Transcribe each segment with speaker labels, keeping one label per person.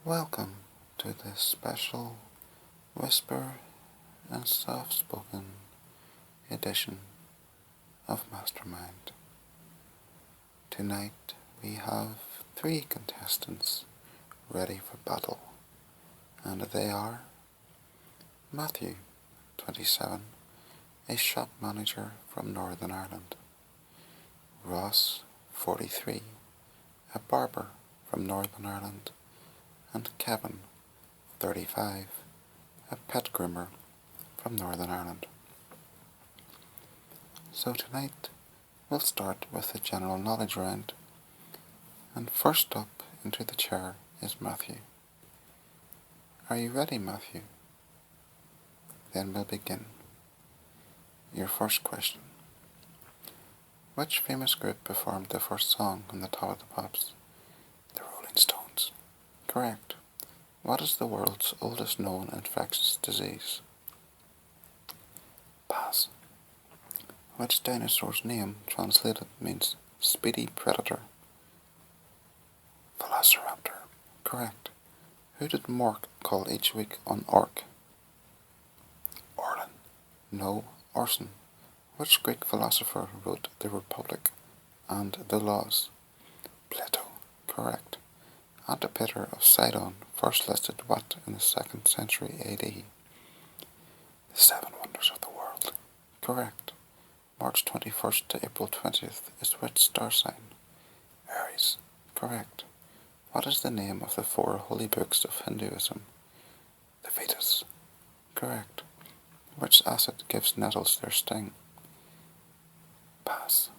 Speaker 1: Welcome to this special whisper and soft-spoken edition of Mastermind. Tonight we have 3 contestants ready for battle, and they are Matthew, 27, a shop manager from Northern Ireland; Ross, 43, a barber from Northern Ireland; and Kevin, 35, a pet groomer from Northern Ireland. So tonight we'll start with the general knowledge round, and first up into the chair is Matthew. Are you ready, Matthew? Then we'll begin. Your first question. Which famous group performed the first song on the Top of the Pops? The Rolling Stones. Correct. What is the world's oldest known infectious disease? Pass. Which dinosaur's name translated means speedy predator? Velociraptor. Correct. Who did Mork call each week on Orc? Orlin. No, Orson. Which Greek philosopher wrote The Republic and the Laws? Plato. Correct. Antipater of Sidon first listed what in the 2nd century AD? The 7 Wonders of the World. Correct. March 21st to April 20th is which star sign? Aries. Correct. What is the name of the 4 holy books of Hinduism? The Vedas. Correct. Which acid gives nettles their sting? Pass.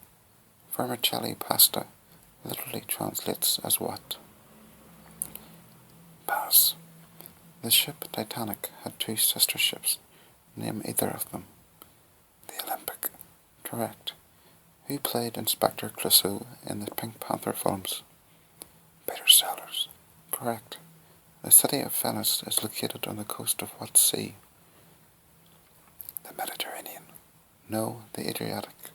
Speaker 1: Vermicelli pasta literally translates as what? Pass. The ship Titanic had 2 sister ships. Name either of them. The Olympic. Correct. Who played Inspector Clouseau in the Pink Panther films? Peter Sellers. Correct. The city of Venice is located on the coast of what sea? The Mediterranean. No, the Adriatic.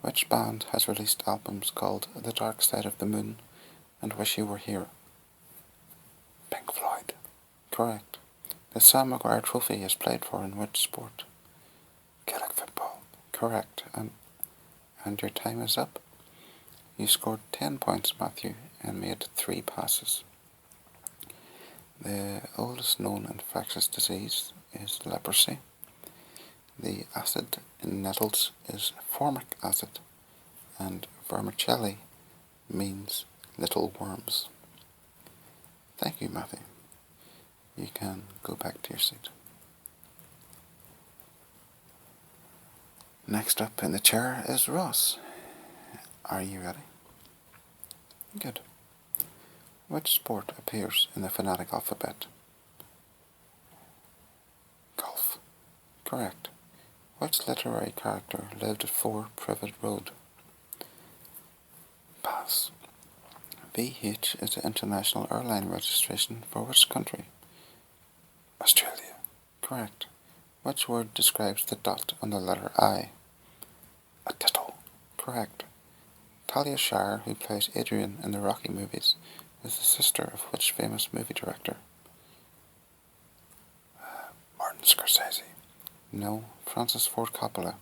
Speaker 1: Which band has released albums called The Dark Side of the Moon and Wish You Were Here? Pink Floyd. Correct. The Sam Maguire Trophy is played for in which sport? Gaelic football. Correct. And your time is up. You scored 10 points, Matthew, and made 3 passes. The oldest known infectious disease is leprosy. The acid in nettles is formic acid, and vermicelli means little worms. Thank you, Matthew. You can go back to your seat. Next up in the chair is Ross. Are you ready? Good. Which sport appears in the phonetic alphabet? Golf. Correct. Which literary character lived at 4 Privet Road? Pass. VH is the international airline registration for which country? Australia. Correct. Which word describes the dot on the letter I? A tittle. Correct. Talia Shire, who plays Adrian in the Rocky movies, is the sister of which famous movie director? Martin Scorsese. No, Francis Ford Coppola.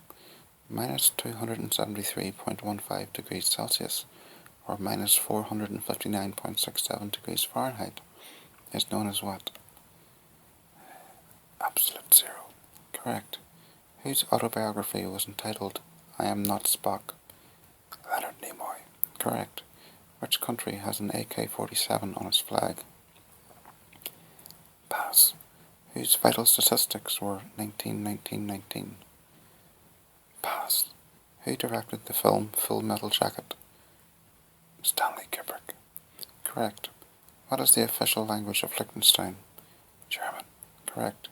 Speaker 1: Minus 273.15 degrees Celsius, or minus 459.67 degrees Fahrenheit, is known as what? Absolute zero. Correct. Whose autobiography was entitled I Am Not Spock? Leonard Nimoy. Correct. Which country has an AK-47 on its flag? Pass. Whose vital statistics were 19-19-19? Pass. Who directed the film Full Metal Jacket? Stanley Kubrick. Correct. What is the official language of Liechtenstein? German. Correct.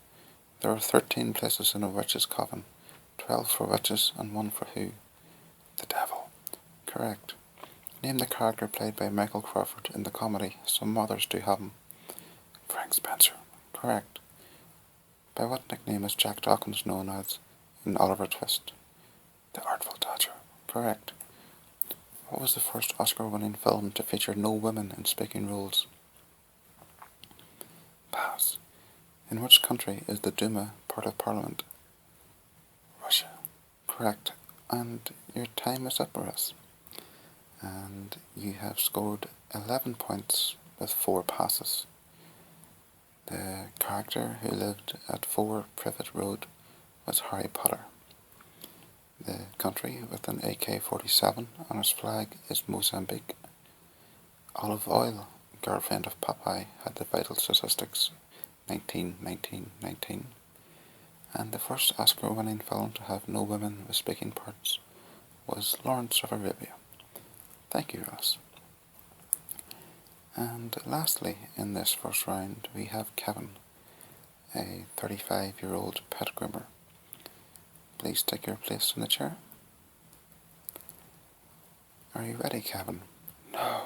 Speaker 1: There are 13 places in a witch's coven, 12 for witches and 1 for who? The devil. Correct. Name the character played by Michael Crawford in the comedy Some Mothers Do Have 'Em. Frank Spencer. Correct. By what nickname is Jack Dawkins known as in Oliver Twist? The Artful Dodger. Correct. What was the first Oscar-winning film to feature no women in speaking roles? In which country is the Duma part of Parliament? Russia. Correct. And your time is up, Russ. And you have scored 11 points with 4 passes. The character who lived at 4 Privet Road was Harry Potter. The country with an AK-47 on its flag is Mozambique. Olive Oil, girlfriend of Popeye, had the vital statistics 19-19-19. And the first Oscar-winning film to have no women with speaking parts was Lawrence of Arabia. Thank you, Ross. And lastly, in this first round, we have Kevin, a 35-year-old pet groomer. Please take your place in the chair. Are you ready, Kevin? No.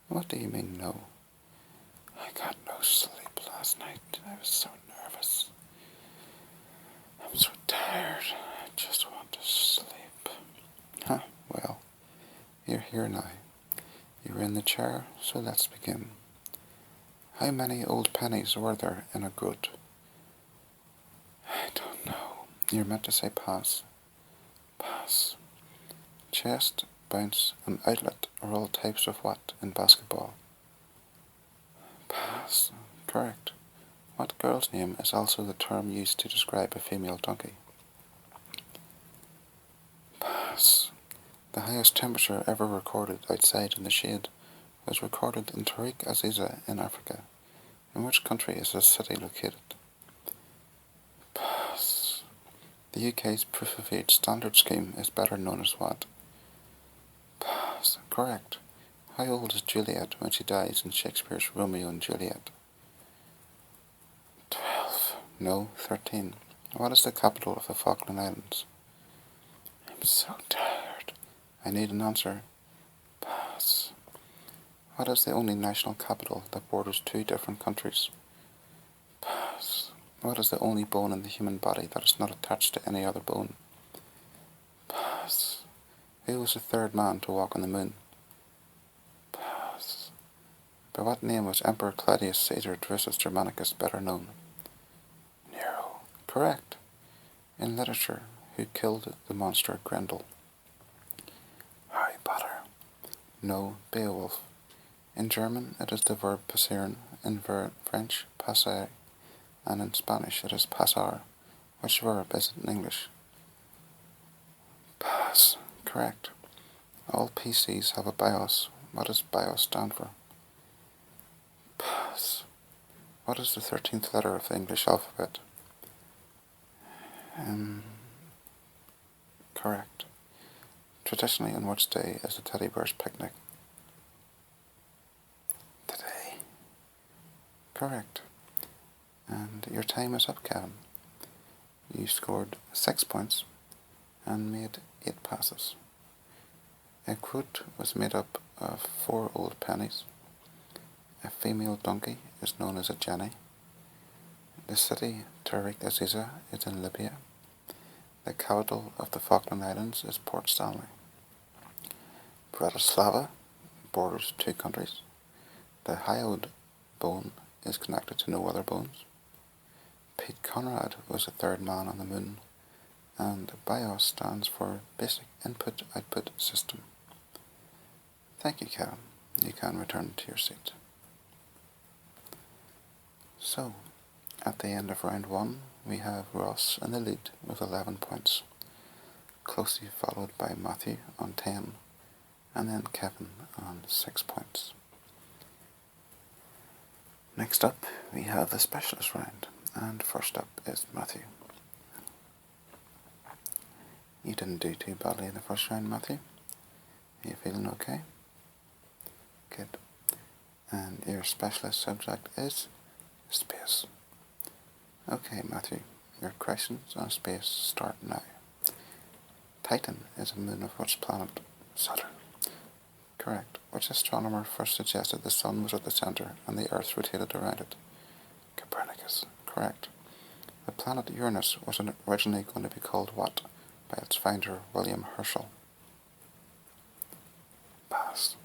Speaker 1: What do you mean, no? I got no sleep last night. I was so nervous. I'm so tired. I just want to sleep. Huh, well, you're here now. You're in the chair, so let's begin. How many old pennies were there in a groat? I don't know. You're meant to say pass. Pass. Chest, bounce, and outlet are all types of what in basketball? Pass. Correct. What girl's name is also the term used to describe a female donkey? Pass. The highest temperature ever recorded outside in the shade was recorded in Tariq Aziza in Africa. In which country is this city located? Pass. The UK's proof of age standard scheme is better known as what? Pass. Correct. How old is Juliet when she dies in Shakespeare's Romeo and Juliet? 12. No, 13. What is the capital of the Falkland Islands? I'm so tired. I need an answer. Pass. What is the only national capital that borders 2 different countries? Pass. What is the only bone in the human body that is not attached to any other bone? Pass. Who was the 3rd man to walk on the moon? Pass. By what name was Emperor Claudius Caesar Drusus Germanicus better known? Nero. Correct. In literature, who killed the monster Grendel? Harry Potter. No, Beowulf. In German, it is the verb passieren, in French, passer, and in Spanish, it is pasar. Which verb is it in English? Pass. Correct. All PCs have a BIOS. What does BIOS stand for? Pass. What is the 13th letter of the English alphabet? Correct. Traditionally, on which day is the teddy bear's picnic? Today. Correct. And your time is up, Kevin. You scored 6 points and made 8 passes. A quote was made up of 4 old pennies. A female donkey is known as a jenny. The city Tariq Aziza is in Libya. The capital of the Falkland Islands is Port Stanley. Bratislava borders 2 countries. The hyoid bone is connected to no other bones. Pete Conrad was the 3rd man on the moon. And BIOS stands for Basic Input-Output System. Thank you, Kevin. You can return to your seat. So, at the end of round 1, we have Ross in the lead with 11 points, closely followed by Matthew on 10, and then Kevin on 6 points. Next up, we have the specialist round, and first up is Matthew. You didn't do too badly in the first round, Matthew. Are you feeling okay? Good. And your specialist subject is space. Okay, Matthew, your questions on space start now. Titan is a moon of which planet? Saturn. Correct. Which astronomer first suggested the sun was at the centre and the earth rotated around it? Copernicus. Correct. The planet Uranus was originally going to be called what by its finder William Herschel? Pass.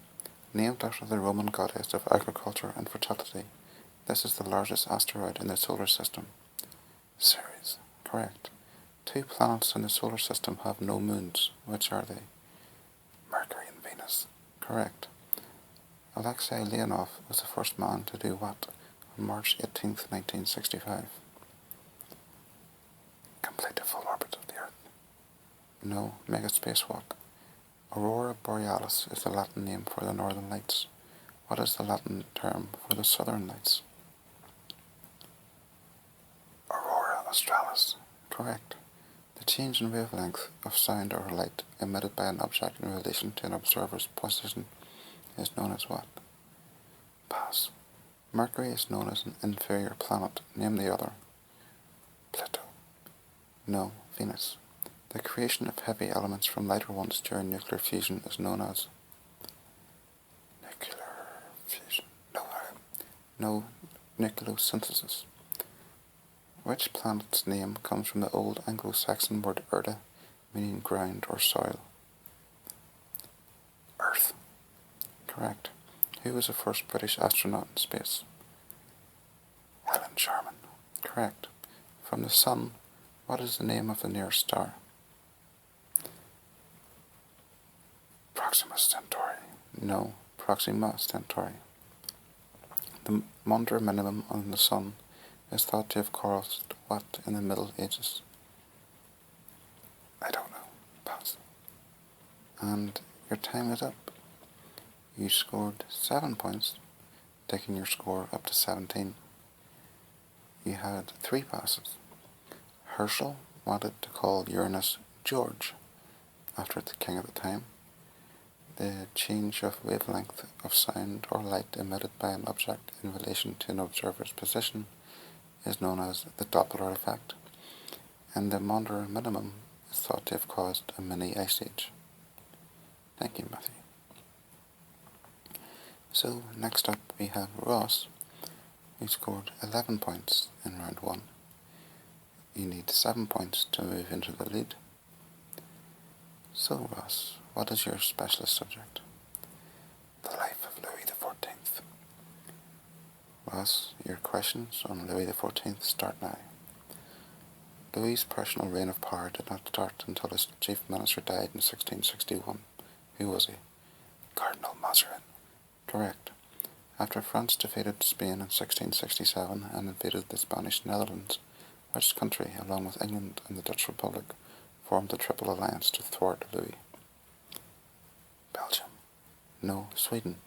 Speaker 1: Named after the Roman goddess of agriculture and fertility, This is the largest asteroid in the solar system. Ceres. Correct. 2 planets in the solar system have no moons. Which are they? Mercury and Venus. Correct. Alexei Leonov was the first man to do what on March 18th, 1965? Complete a full orbit of the Earth. No, make a spacewalk. Aurora Borealis is the Latin name for the Northern Lights. What is the Latin term for the Southern Lights? Aurora Australis. Correct. The change in wavelength of sound or light emitted by an object in relation to an observer's position is known as what? Pass. Mercury is known as an inferior planet. Name the other. Pluto. No, Venus. The creation of heavy elements from lighter ones during nuclear fusion is known as nuclear fusion. No, nucleosynthesis. Which planet's name comes from the old Anglo-Saxon word Erda, meaning ground or soil? Earth. Correct. Who was the first British astronaut in space? Helen Sharman. Correct. From the Sun, what is the name of the nearest star? Proxima Centauri. No, Proxima Centauri. The Maunder minimum on the Sun is thought to have caused what in the Middle Ages? I don't know. Pass. And your time is up. You scored 7 points, taking your score up to 17. You had 3 passes. Herschel wanted to call Uranus George, after the king at the time. The change of wavelength of sound or light emitted by an object in relation to an observer's position is known as the Doppler effect, and the Maunder minimum is thought to have caused a mini ice age. Thank you, Matthew. So, next up we have Ross, who scored 11 points in round 1. You need 7 points to move into the lead. So, Ross, what is your specialist subject? The life of Louis XIV. Ross, your questions on Louis XIV start now. Louis's personal reign of power did not start until his chief minister died in 1661. Who was he? Cardinal Mazarin. Correct. After France defeated Spain in 1667 and invaded the Spanish Netherlands, which country, along with England and the Dutch Republic, formed the Triple Alliance to thwart Louis? Belgium. No, Sweden.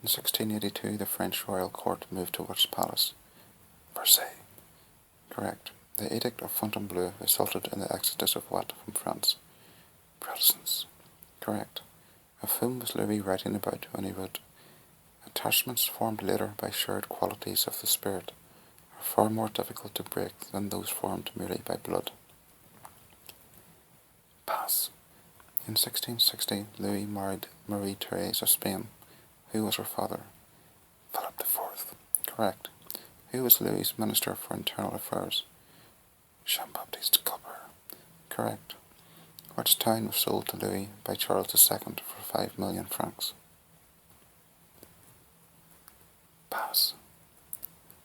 Speaker 1: In 1682, the French royal court moved to which palace? Versailles. Correct. The Edict of Fontainebleau resulted in the exodus of what from France? Protestants. Correct. Of whom was Louis writing about when he wrote, "Attachments formed later by shared qualities of the spirit are far more difficult to break than those formed merely by blood"? Pass. In 1660, Louis married Marie Therese of Spain. Who was her father? Philip IV. Correct. Who was Louis's Minister for Internal Affairs? Jean-Baptiste Colbert. Correct. Which town was sold to Louis by Charles II for 5 million francs? Pass.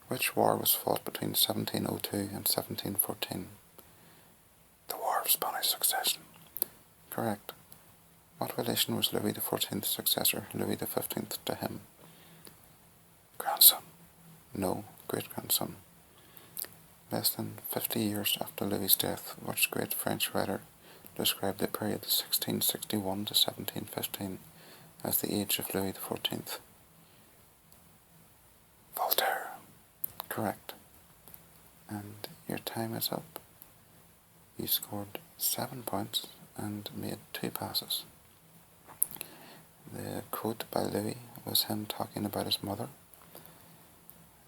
Speaker 1: Which war was fought between 1702 and 1714? The War of Spanish Succession. Correct. What relation was Louis XIV's successor, Louis XV, to him? Grandson. No, great-grandson. Less than 50 years after Louis's death, which great French writer described the period 1661 to 1715 as the age of Louis XIV? Voltaire. Correct. And your time is up. You scored 7 points and made 2 passes. The quote by Louis was him talking about his mother,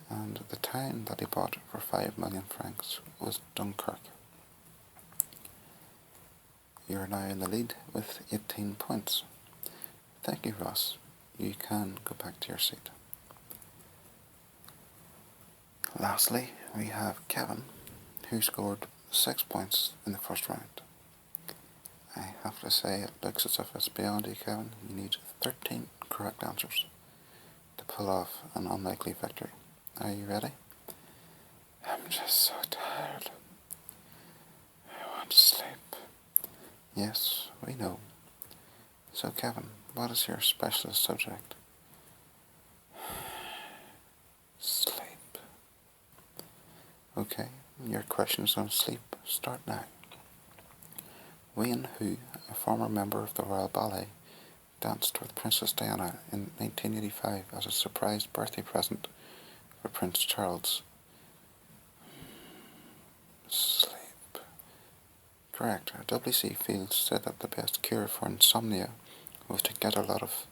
Speaker 1: and the town that he bought for 5 million francs was Dunkirk. You are now in the lead with 18 points. Thank you, Ross. You can go back to your seat. Lastly, we have Kevin, who scored 6 points in the first round. I have to say, it looks as if it's beyond you, Kevin. You need 13 correct answers to pull off an unlikely victory. Are you ready? I'm just so tired. I want to sleep. Yes, we know. So Kevin, what is your specialist subject? Sleep. Okay, your questions on sleep start now. Wayne Hu, a former member of the Royal Ballet, danced with Princess Diana in 1985 as a surprise birthday present for Prince Charles. Sleep. Correct. W.C. Fields said that the best cure for insomnia was to get a lot of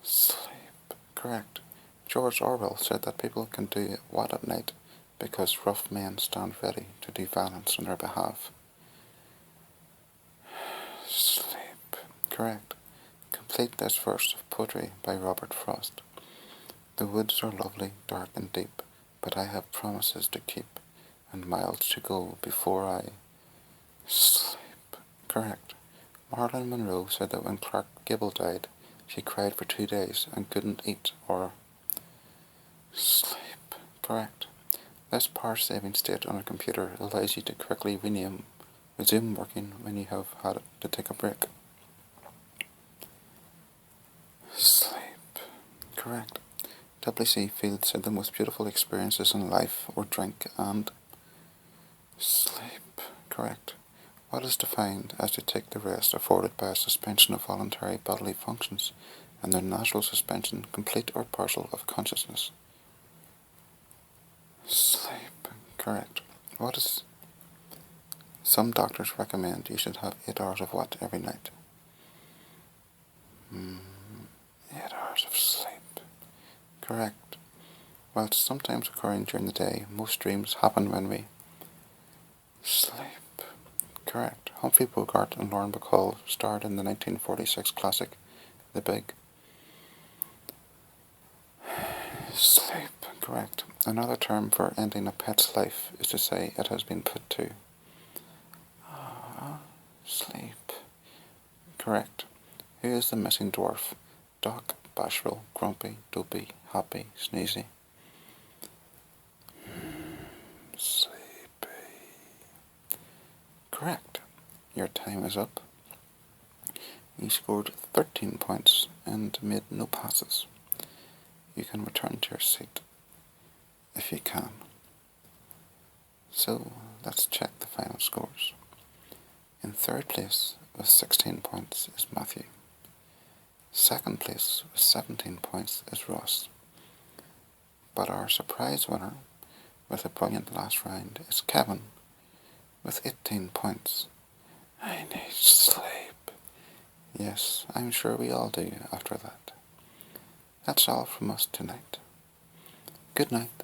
Speaker 1: sleep. Correct. George Orwell said that people can do what at night because rough men stand ready to do violence on their behalf. Sleep. Correct. Complete this verse of poetry by Robert Frost. The woods are lovely, dark and deep, but I have promises to keep and miles to go before I sleep. Correct. Marilyn Monroe said that when Clark Gable died, she cried for 2 days and couldn't eat or sleep. Correct. This power-saving state on a computer allows you to quickly resume working when you have had to take a break. Sleep. Correct. W.C. Fields said the most beautiful experiences in life were drink and sleep. Correct. What is defined as to take the rest afforded by a suspension of voluntary bodily functions and their natural suspension, complete or partial, of consciousness? Sleep. Correct. What is... Some doctors recommend you should have 8 hours of what every night? 8 hours of sleep. Correct. Whilst sometimes occurring during the day, most dreams happen when we sleep. Correct. Humphrey Bogart and Lauren Bacall starred in the 1946 classic The Big Sleep. Correct. Another term for ending a pet's life is to say it has been put to sleep. Correct. Who is the missing dwarf? Doc, bashful, grumpy, dopey, happy, sneezy. Sleepy. Correct. Your time is up. You scored 13 points and made no passes. You can return to your seat if you can. So let's check the final scores. In third place with 16 points is Matthew. Second place with 17 points is Ross. But our surprise winner with a brilliant last round is Kevin with 18 points. I need sleep. Yes, I'm sure we all do after that. That's all from us tonight. Good night.